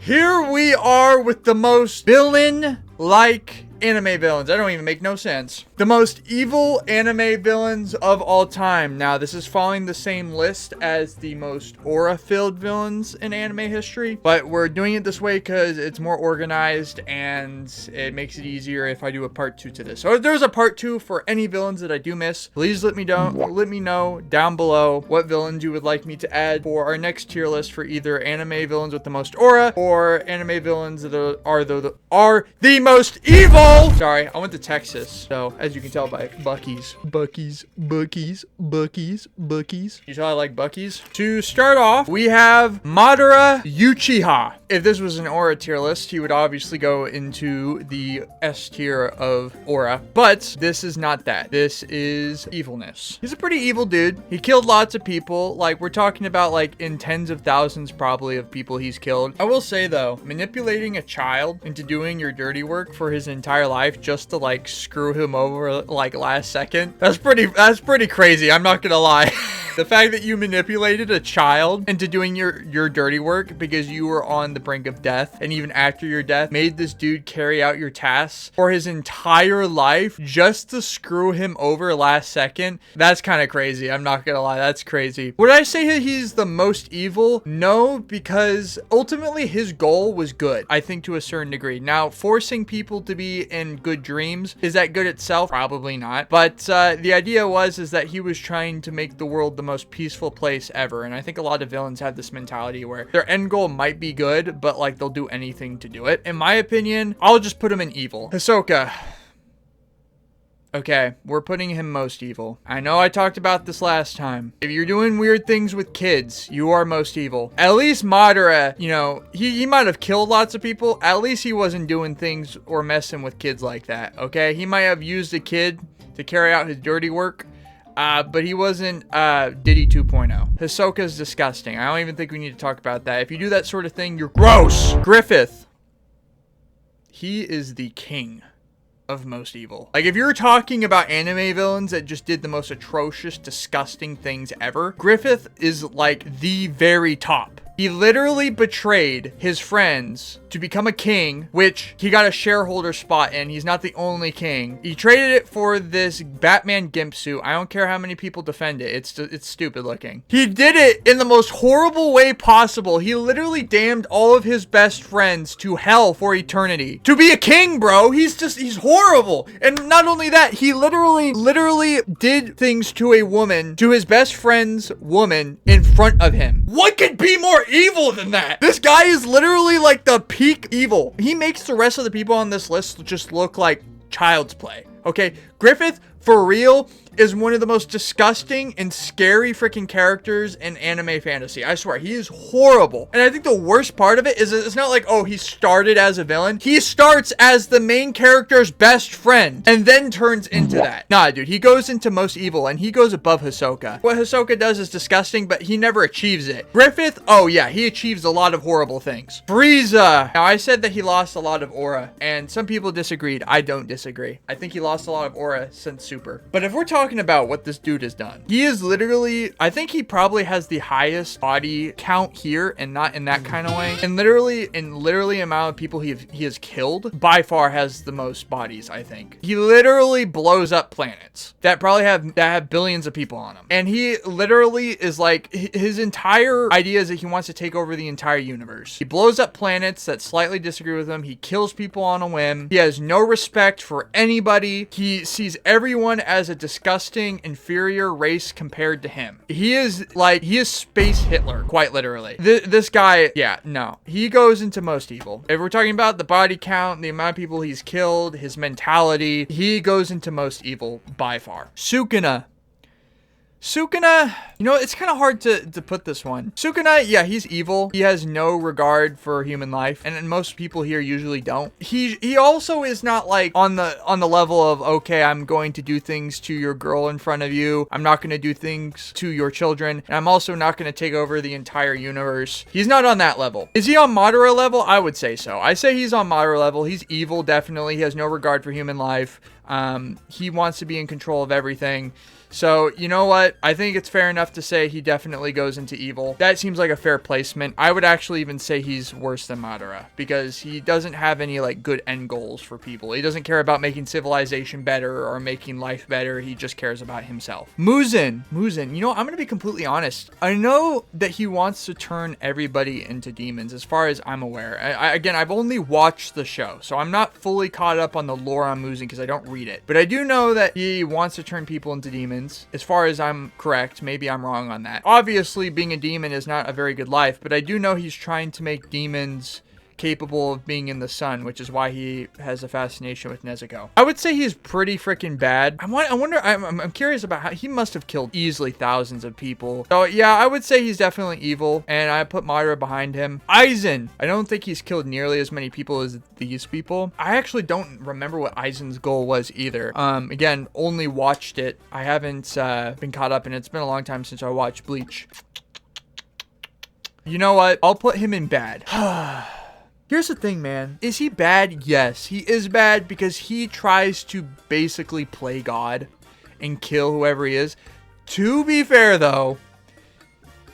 Here we are with the most villain-like anime villains. That don't even make no sense. The most evil anime villains of all time. Now, this is following the same list as the most aura-filled villains in anime history, but we're doing it this way because it's more organized and it makes it easier if I do a part 2 to this. So if there's a part 2 for any villains that I do miss, please let me know down below what villains you would like me to add for our next tier list for either anime villains with the most aura or anime villains that are the most evil. Sorry, I went to Texas, so as you can tell by Buc-ee's. You saw I like Buc-ee's? To start off, we have Madara Uchiha. If this was an aura tier list, he would obviously go into the S tier of aura, but this is not that. This is evilness. He's a pretty evil dude. He killed lots of people. Like, we're talking about like in tens of thousands probably of people he's killed. I will say though, manipulating a child into doing your dirty work for his entire life just to like screw him over like last second, that's pretty crazy. I'm not gonna lie. The fact that you manipulated a child into doing your dirty work because you were on the brink of death, and even after your death made this dude carry out your tasks for his entire life just to screw him over last second, that's kind of crazy. I'm not gonna lie, that's crazy. Would I say he's the most evil? No, because ultimately his goal was good, I think, to a certain degree. Now, forcing people to be in good dreams, is that good itself? Probably not. But the idea is that he was trying to make the world the most peaceful place ever, and I think a lot of villains have this mentality where their end goal might be good, but like they'll do anything to do it. In my opinion, I'll just put him in evil. Hisoka. Okay, we're putting him most evil. I know I talked about this last time. If you're doing weird things with kids, you are most evil. At least Madara, you know, he might have killed lots of people. At least he wasn't doing things or messing with kids like that, okay? He might have used a kid to carry out his dirty work, but he wasn't Diddy 2.0. Hisoka's disgusting. I don't even think we need to talk about that. If you do that sort of thing, you're gross. Griffith. He is the king of most evil. Like, if you're talking about anime villains that just did the most atrocious, disgusting things ever, Griffith is like the very top. He literally betrayed his friends to become a king, which he got a shareholder spot in. He's not the only king. He traded it for this Batman gimp suit. I don't care how many people defend it. It's stupid looking. He did it in the most horrible way possible. He literally damned all of his best friends to hell for eternity. To be a king, bro, he's horrible. And not only that, he literally did things to a woman, to his best friend's woman, in front of him. What could be more evil than that? This guy is literally like the peak evil. He makes the rest of the people on this list just look like child's play. Okay, Griffith, for real, is one of the most disgusting and scary freaking characters in anime fantasy. I swear, he is horrible. And I think the worst part of it is it's not like, oh, he started as a villain. He starts as the main character's best friend and then turns into that. Nah, dude, he goes into most evil and he goes above Hisoka. What Hisoka does is disgusting, but he never achieves it. Griffith, oh yeah, he achieves a lot of horrible things. Frieza. Now, I said that he lost a lot of aura, and some people disagreed. I don't disagree. I think he lost a lot of aura since Super. But if we're talking about what this dude has done, he is literally, I think he probably has the highest body count here, and not in that kind of way, and literally amount of people he has killed, by far has the most bodies. I think he literally blows up planets that probably have billions of people on them, and he literally is like, his entire idea is that he wants to take over the entire universe. He blows up planets that slightly disagree with him. He kills people on a whim. He has no respect for anybody. He sees everyone as a disgusting, inferior race compared to him. He is space Hitler, quite literally. This guy, yeah, no. He goes into most evil. If we're talking about the body count, the amount of people he's killed, his mentality, he goes into most evil by far. Sukuna, you know, it's kind of hard to put this one. Sukuna, yeah, he's evil. He has no regard for human life, and most people here usually don't. He also is not like on the level of, okay, I'm going to do things to your girl in front of you. I'm not going to do things to your children, and I'm also not going to take over the entire universe. He's not on that level. Is he on Madara level? I would say so. I say he's on Madara level. He's evil, definitely. He has no regard for human life. He wants to be in control of everything. So, you know what? I think it's fair enough to say he definitely goes into evil. That seems like a fair placement. I would actually even say he's worse than Madara because he doesn't have any like good end goals for people. He doesn't care about making civilization better or making life better. He just cares about himself. Muzan, you know, I'm going to be completely honest. I know that he wants to turn everybody into demons as far as I'm aware. Again, I've only watched the show, so I'm not fully caught up on the lore on Muzan because I don't read it. But I do know that he wants to turn people into demons. As far as I'm correct, maybe I'm wrong on that. Obviously, being a demon is not a very good life, but I do know he's trying to make demons capable of being in the sun, which is why he has a fascination with Nezuko. I would say he's pretty freaking bad. I'm curious about how he must have killed easily thousands of people. So yeah, I would say he's definitely evil, and I put Madara behind him. Aizen, I don't think he's killed nearly as many people as these people. I actually don't remember what Aizen's goal was either. Again, only watched it. I haven't been caught up, and it's been a long time since I watched Bleach. You know what? I'll put him in bad. Here's the thing, man. Is he bad? Yes, he is bad because he tries to basically play God and kill whoever he is. To be fair, though,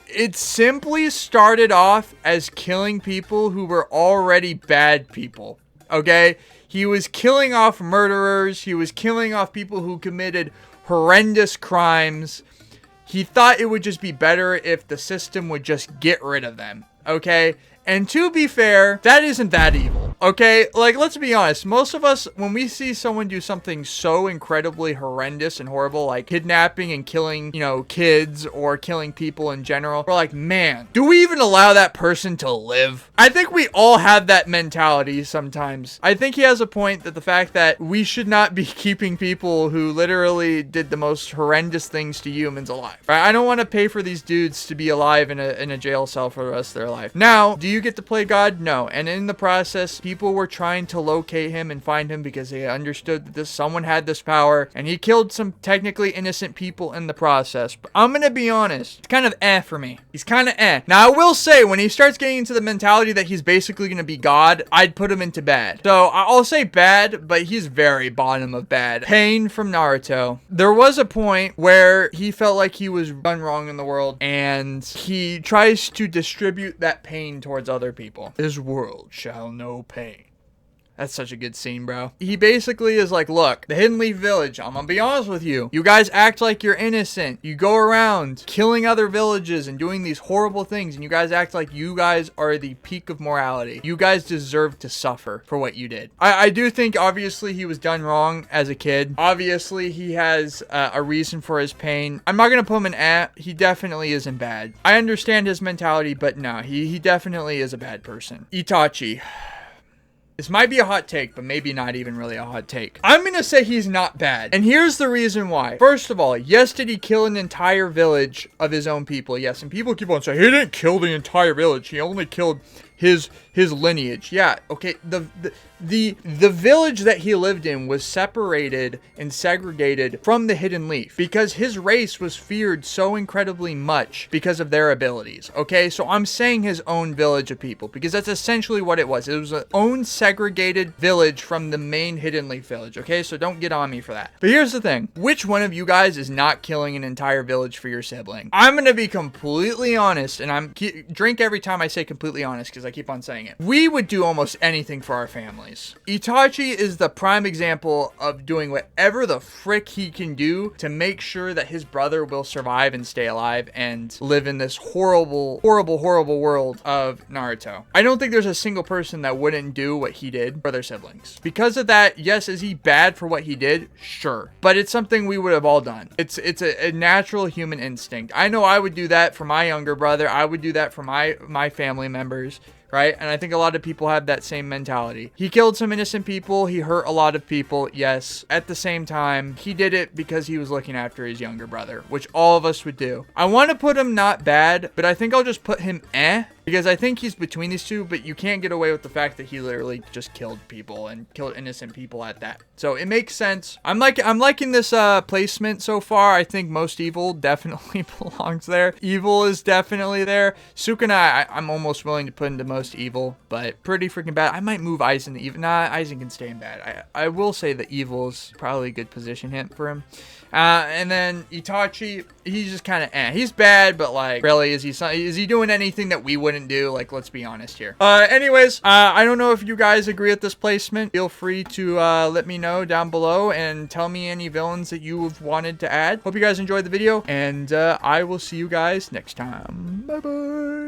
it simply started off as killing people who were already bad people, okay? He was killing off murderers. He was killing off people who committed horrendous crimes. He thought it would just be better if the system would just get rid of them, okay? And to be fair, that isn't that evil, okay? Like, let's be honest. Most of us, when we see someone do something so incredibly horrendous and horrible, like kidnapping and killing, you know, kids or killing people in general, we're like, man, do we even allow that person to live? I think we all have that mentality sometimes. I think he has a point that the fact that we should not be keeping people who literally did the most horrendous things to humans alive, right? I don't want to pay for these dudes to be alive in a jail cell for the rest of their life. Now, do you get to play God? No. And in the process, people were trying to locate him and find him because they understood that someone had this power, and he killed some technically innocent people in the process. But I'm gonna be honest, it's kind of for me. He's kind of Now, I will say, when he starts getting into the mentality that he's basically gonna be God, I'd put him into bad. So I'll say bad, but he's very bottom of bad. Pain from Naruto. There was a point where he felt like he was done wrong in the world, and he tries to distribute that pain towards other people. This world shall know pain. That's such a good scene, bro. He basically is like, look, the Hidden Leaf Village, I'm gonna be honest with you. You guys act like you're innocent. You go around killing other villages and doing these horrible things, and you guys act like you guys are the peak of morality. You guys deserve to suffer for what you did. I do think, obviously, he was done wrong as a kid. Obviously, he has a reason for his pain. I'm not gonna put him in He definitely isn't bad. I understand his mentality, but no, he definitely is a bad person. Itachi. This might be a hot take, but maybe not even really a hot take. I'm gonna say he's not bad. And here's the reason why. First of all, yes, did he kill an entire village of his own people? Yes, and people keep on saying, he didn't kill the entire village. He only killed his lineage. Yeah, okay, the village that he lived in was separated and segregated from the Hidden Leaf because his race was feared so incredibly much because of their abilities, okay? So I'm saying his own village of people because that's essentially what it was. It was an own segregated village from the main Hidden Leaf village, okay? So don't get on me for that. But here's the thing. Which one of you guys is not killing an entire village for your sibling? I'm gonna be completely honest, and drink every time I say completely honest because I keep on saying it. We would do almost anything for our families. Itachi is the prime example of doing whatever the frick he can do to make sure that his brother will survive and stay alive and live in this horrible, horrible, horrible world of Naruto. I don't think there's a single person that wouldn't do what he did for their siblings. Because of that, yes, is he bad for what he did? Sure. But it's something we would have all done. It's a natural human instinct. I know I would do that for my younger brother. I would do that for my family members. Right? And I think a lot of people have that same mentality. He killed some innocent people. He hurt a lot of people. Yes. At the same time, he did it because he was looking after his younger brother, which all of us would do. I want to put him not bad, but I think I'll just put him because I think he's between these two, but you can't get away with the fact that he literally just killed people and killed innocent people at that. So it makes sense. I'm liking this placement so far. I think most evil definitely belongs there. Evil is definitely there. Sukuna, I'm almost willing to put into most evil, but pretty freaking bad. I might move Aizen to evil. Nah, Aizen can stay in bad. I will say that evil is probably a good position hit for him. And then Itachi, he's just kind of He's bad, but like, really, is he doing anything that we wouldn't do? Like, let's be honest here. Anyways, I don't know if you guys agree with this placement. Feel free to let me know down below and tell me any villains that you have wanted to add. Hope you guys enjoyed the video, and I will see you guys next time. Bye bye.